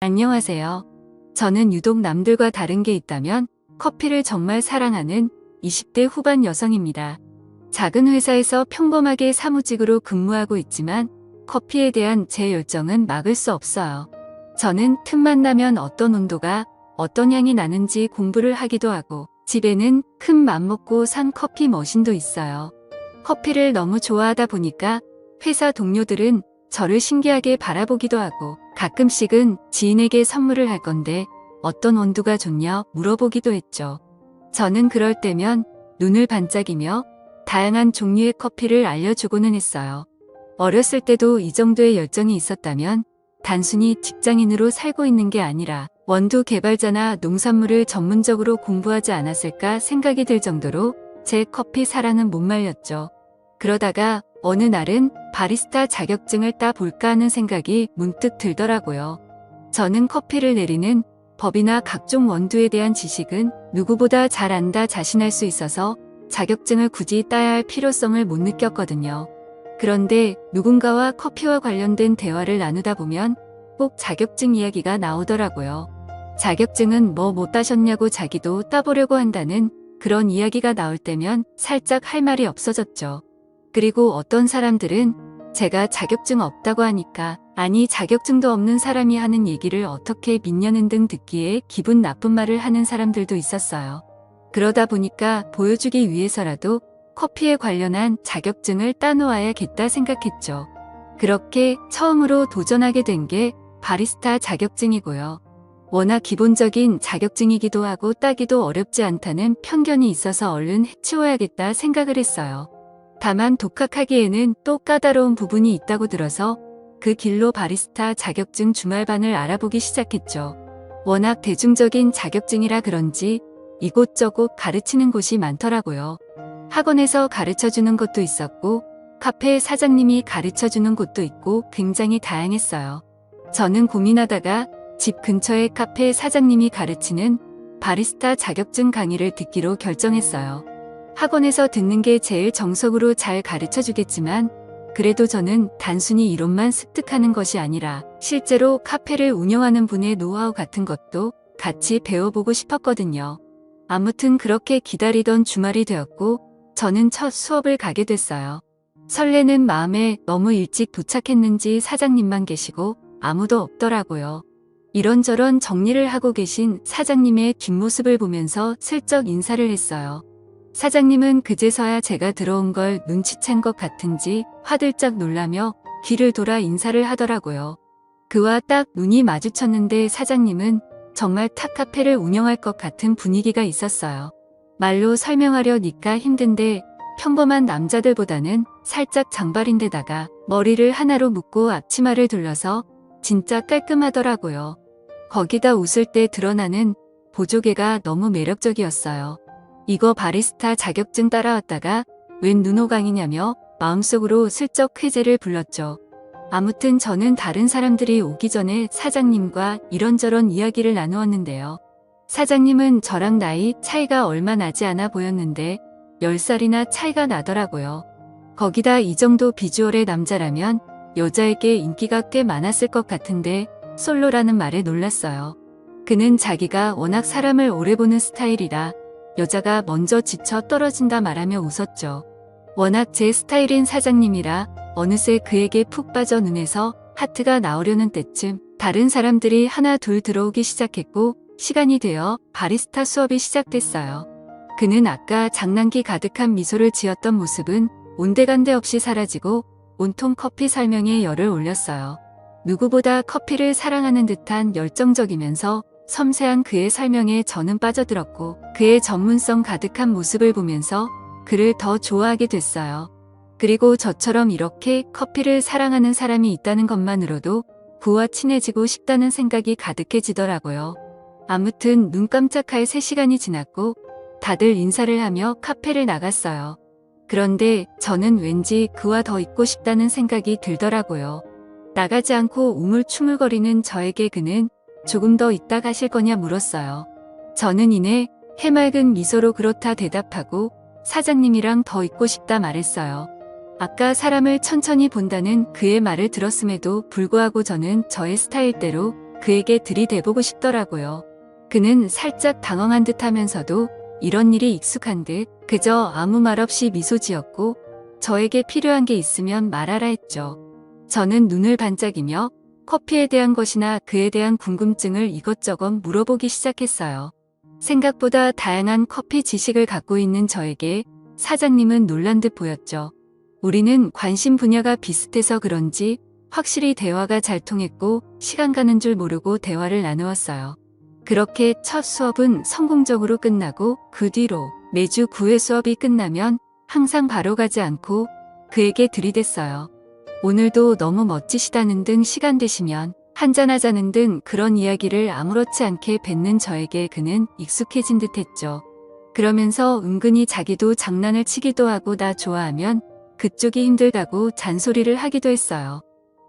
안녕하세요. 저는 유독 남들과 다른 게 있다면 커피를 정말 사랑하는 20대 후반 여성입니다. 작은 회사에서 평범하게 사무직으로 근무하고 있지만 커피에 대한 제 열정은 막을 수 없어요. 저는 틈만 나면 어떤 온도가 어떤 향이 나는지 공부를 하기도 하고 집에는 큰 맘먹고 산 커피 머신도 있어요. 커피를 너무 좋아하다 보니까 회사 동료들은 저를 신기하게 바라보기도 하고 가끔씩은 지인에게 선물을 할 건데 어떤 원두가 좋냐 물어보기도 했죠. 저는 그럴 때면 눈을 반짝이며 다양한 종류의 커피를 알려주고는 했어요. 어렸을 때도 이 정도의 열정이 있었다면 단순히 직장인으로 살고 있는 게 아니라 원두 개발자나 농산물을 전문적으로 공부하지 않았을까 생각이 들 정도로 제 커피 사랑은 못 말렸죠. 그러다가 어느 날은 바리스타 자격증을 따볼까 하는 생각이 문득 들더라고요. 저는 커피를 내리는 법이나 각종 원두에 대한 지식은 누구보다 잘 안다 자신할 수 있어서 자격증을 굳이 따야 할 필요성을 못 느꼈거든요. 그런데 누군가와 커피와 관련된 대화를 나누다 보면 꼭 자격증 이야기가 나오더라고요. 자격증은 뭐 못 따셨냐고 자기도 따보려고 한다는 그런 이야기가 나올 때면 살짝 할 말이 없어졌죠. 그리고 어떤 사람들은 제가 자격증 없다고 하니까 아니 자격증도 없는 사람이 하는 얘기를 어떻게 믿냐는 등 듣기에 기분 나쁜 말을 하는 사람들도 있었어요. 그러다 보니까 보여주기 위해서라도 커피에 관련한 자격증을 따놓아야겠다 생각했죠. 그렇게 처음으로 도전하게 된 게 바리스타 자격증이고요. 워낙 기본적인 자격증이기도 하고 따기도 어렵지 않다는 편견이 있어서 얼른 해치워야겠다 생각을 했어요. 다만 독학하기에는 또 까다로운 부분이 있다고 들어서 그 길로 바리스타 자격증 주말반을 알아보기 시작했죠. 워낙 대중적인 자격증이라 그런지 이곳저곳 가르치는 곳이 많더라고요. 학원에서 가르쳐주는 곳도 있었고 카페 사장님이 가르쳐주는 곳도 있고 굉장히 다양했어요. 저는 고민하다가 집 근처의 카페 사장님이 가르치는 바리스타 자격증 강의를 듣기로 결정했어요. 학원에서 듣는 게 제일 정석으로 잘 가르쳐주겠지만 그래도 저는 단순히 이론만 습득하는 것이 아니라 실제로 카페를 운영하는 분의 노하우 같은 것도 같이 배워보고 싶었거든요. 아무튼 그렇게 기다리던 주말이 되었고 저는 첫 수업을 가게 됐어요. 설레는 마음에 너무 일찍 도착했는지 사장님만 계시고 아무도 없더라고요. 이런저런 정리를 하고 계신 사장님의 뒷모습을 보면서 슬쩍 인사를 했어요. 사장님은 그제서야 제가 들어온 걸 눈치챈 것 같은지 화들짝 놀라며 뒤를 돌아 인사를 하더라고요. 그와 딱 눈이 마주쳤는데 사장님은 정말 탑카페를 운영할 것 같은 분위기가 있었어요. 말로 설명하려니까 힘든데 평범한 남자들보다는 살짝 장발인데다가 머리를 하나로 묶고 앞치마를 둘러서 진짜 깔끔하더라고요. 거기다 웃을 때 드러나는 보조개가 너무 매력적이었어요. 이거 바리스타 자격증 따라왔다가 웬 눈호강이냐며 마음속으로 슬쩍 쾌재를 불렀죠. 아무튼 저는 다른 사람들이 오기 전에 사장님과 이런저런 이야기를 나누었는데요. 사장님은 저랑 나이 차이가 얼마 나지 않아 보였는데 10살이나 차이가 나더라고요. 거기다 이 정도 비주얼의 남자라면 여자에게 인기가 꽤 많았을 것 같은데 솔로라는 말에 놀랐어요. 그는 자기가 워낙 사람을 오래 보는 스타일이라 여자가 먼저 지쳐 떨어진다 말하며 웃었죠. 워낙 제 스타일인 사장님이라 어느새 그에게 푹 빠져 눈에서 하트가 나오려는 때쯤 다른 사람들이 하나 둘 들어오기 시작했고 시간이 되어 바리스타 수업이 시작됐어요. 그는 아까 장난기 가득한 미소를 지었던 모습은 온데간데 없이 사라지고 온통 커피 설명에 열을 올렸어요. 누구보다 커피를 사랑하는 듯한 열정적이면서 섬세한 그의 설명에 저는 빠져들었고 그의 전문성 가득한 모습을 보면서 그를 더 좋아하게 됐어요. 그리고 저처럼 이렇게 커피를 사랑하는 사람이 있다는 것만으로도 그와 친해지고 싶다는 생각이 가득해지더라고요. 아무튼 눈 깜짝할 3시간이 지났고 다들 인사를 하며 카페를 나갔어요. 그런데 저는 왠지 그와 더 있고 싶다는 생각이 들더라고요. 나가지 않고 우물쭈물거리는 저에게 그는 조금 더 있다 가실 거냐 물었어요. 저는 이내 해맑은 미소로 그렇다 대답하고 사장님이랑 더 있고 싶다 말했어요. 아까 사람을 천천히 본다는 그의 말을 들었음에도 불구하고 저는 저의 스타일대로 그에게 들이대보고 싶더라고요. 그는 살짝 당황한 듯 하면서도 이런 일이 익숙한 듯 그저 아무 말 없이 미소 지었고 저에게 필요한 게 있으면 말하라 했죠. 저는 눈을 반짝이며 커피에 대한 것이나 그에 대한 궁금증을 이것저것 물어보기 시작했어요. 생각보다 다양한 커피 지식을 갖고 있는 저에게 사장님은 놀란 듯 보였죠. 우리는 관심 분야가 비슷해서 그런지 확실히 대화가 잘 통했고 시간 가는 줄 모르고 대화를 나누었어요. 그렇게 첫 수업은 성공적으로 끝나고 그 뒤로 매주 9회 수업이 끝나면 항상 바로 가지 않고 그에게 들이댔어요. 오늘도 너무 멋지시다는 등 시간 되시면 한잔하자는 등 그런 이야기를 아무렇지 않게 뱉는 저에게 그는 익숙해진 듯 했죠. 그러면서 은근히 자기도 장난을 치기도 하고 나 좋아하면 그쪽이 힘들다고 잔소리를 하기도 했어요.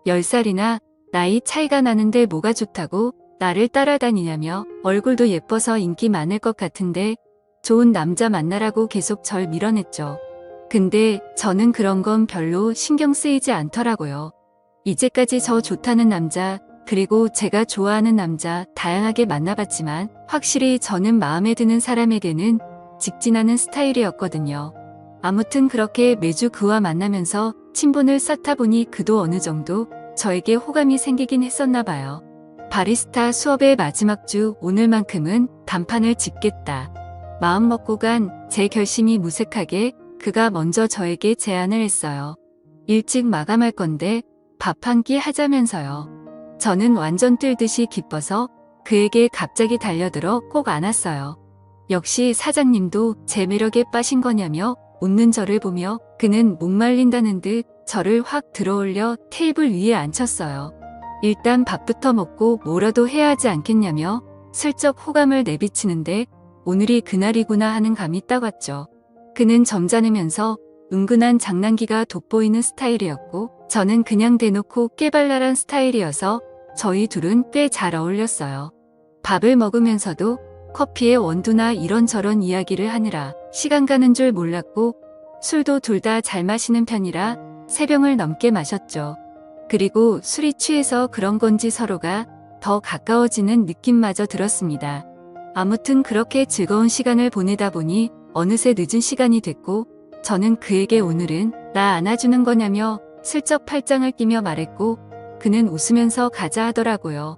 10살이나 나이 차이가 나는데 뭐가 좋다고 나를 따라다니냐며 얼굴도 예뻐서 인기 많을 것 같은데 좋은 남자 만나라고 계속 절 밀어냈죠. 근데 저는 그런 건 별로 신경 쓰이지 않더라고요. 이제까지 저 좋다는 남자, 그리고 제가 좋아하는 남자 다양하게 만나봤지만 확실히 저는 마음에 드는 사람에게는 직진하는 스타일이었거든요. 아무튼 그렇게 매주 그와 만나면서 친분을 쌓다 보니 그도 어느 정도 저에게 호감이 생기긴 했었나 봐요. 바리스타 수업의 마지막 주 오늘만큼은 단판을 짓겠다. 마음 먹고 간 제 결심이 무색하게 그가 먼저 저에게 제안을 했어요. 일찍 마감할 건데 밥 한 끼 하자면서요. 저는 완전 뜰듯이 기뻐서 그에게 갑자기 달려들어 꼭 안았어요. 역시 사장님도 제 매력에 빠신 거냐며 웃는 저를 보며 그는 목말린다는 듯 저를 확 들어올려 테이블 위에 앉혔어요. 일단 밥부터 먹고 뭐라도 해야 하지 않겠냐며 슬쩍 호감을 내비치는데 오늘이 그날이구나 하는 감이 딱 왔죠. 그는 점잖으면서 은근한 장난기가 돋보이는 스타일이었고 저는 그냥 대놓고 깨발랄한 스타일이어서 저희 둘은 꽤 잘 어울렸어요. 밥을 먹으면서도 커피의 원두나 이런저런 이야기를 하느라 시간 가는 줄 몰랐고 술도 둘 다 잘 마시는 편이라 3병을 넘게 마셨죠. 그리고 술이 취해서 그런 건지 서로가 더 가까워지는 느낌마저 들었습니다. 아무튼 그렇게 즐거운 시간을 보내다 보니 어느새 늦은 시간이 됐고 저는 그에게 오늘은 나 안아주는 거냐며 슬쩍 팔짱을 끼며 말했고 그는 웃으면서 가자 하더라고요.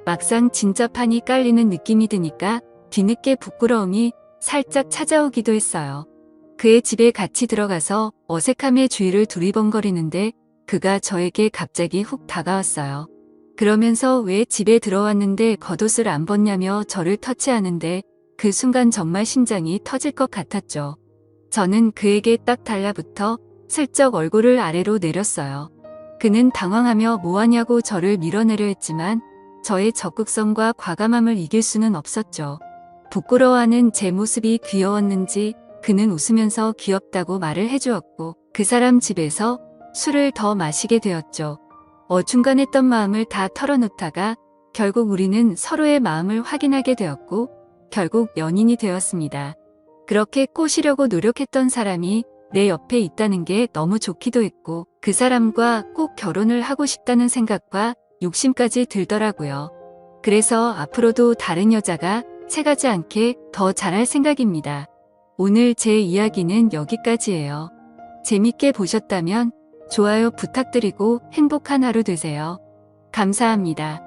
막상 진짜 판이 깔리는 느낌이 드니까 뒤늦게 부끄러움이 살짝 찾아오기도 했어요. 그의 집에 같이 들어가서 어색함에 주위를 두리번거리는데 그가 저에게 갑자기 훅 다가왔어요. 그러면서 왜 집에 들어왔는데 겉옷을 안 벗냐며 저를 터치하는데 그 순간 정말 심장이 터질 것 같았죠. 저는 그에게 딱 달라붙어 슬쩍 얼굴을 아래로 내렸어요. 그는 당황하며 뭐하냐고 저를 밀어내려 했지만 저의 적극성과 과감함을 이길 수는 없었죠. 부끄러워하는 제 모습이 귀여웠는지 그는 웃으면서 귀엽다고 말을 해주었고 그 사람 집에서 술을 더 마시게 되었죠. 어중간했던 마음을 다 털어놓다가 결국 우리는 서로의 마음을 확인하게 되었고 결국 연인이 되었습니다. 그렇게 꼬시려고 노력했던 사람이 내 옆에 있다는 게 너무 좋기도 했고 그 사람과 꼭 결혼을 하고 싶다는 생각과 욕심까지 들더라고요. 그래서 앞으로도 다른 여자가 채가지 않게 더 잘할 생각입니다. 오늘 제 이야기는 여기까지예요. 재밌게 보셨다면 좋아요 부탁드리고 행복한 하루 되세요. 감사합니다.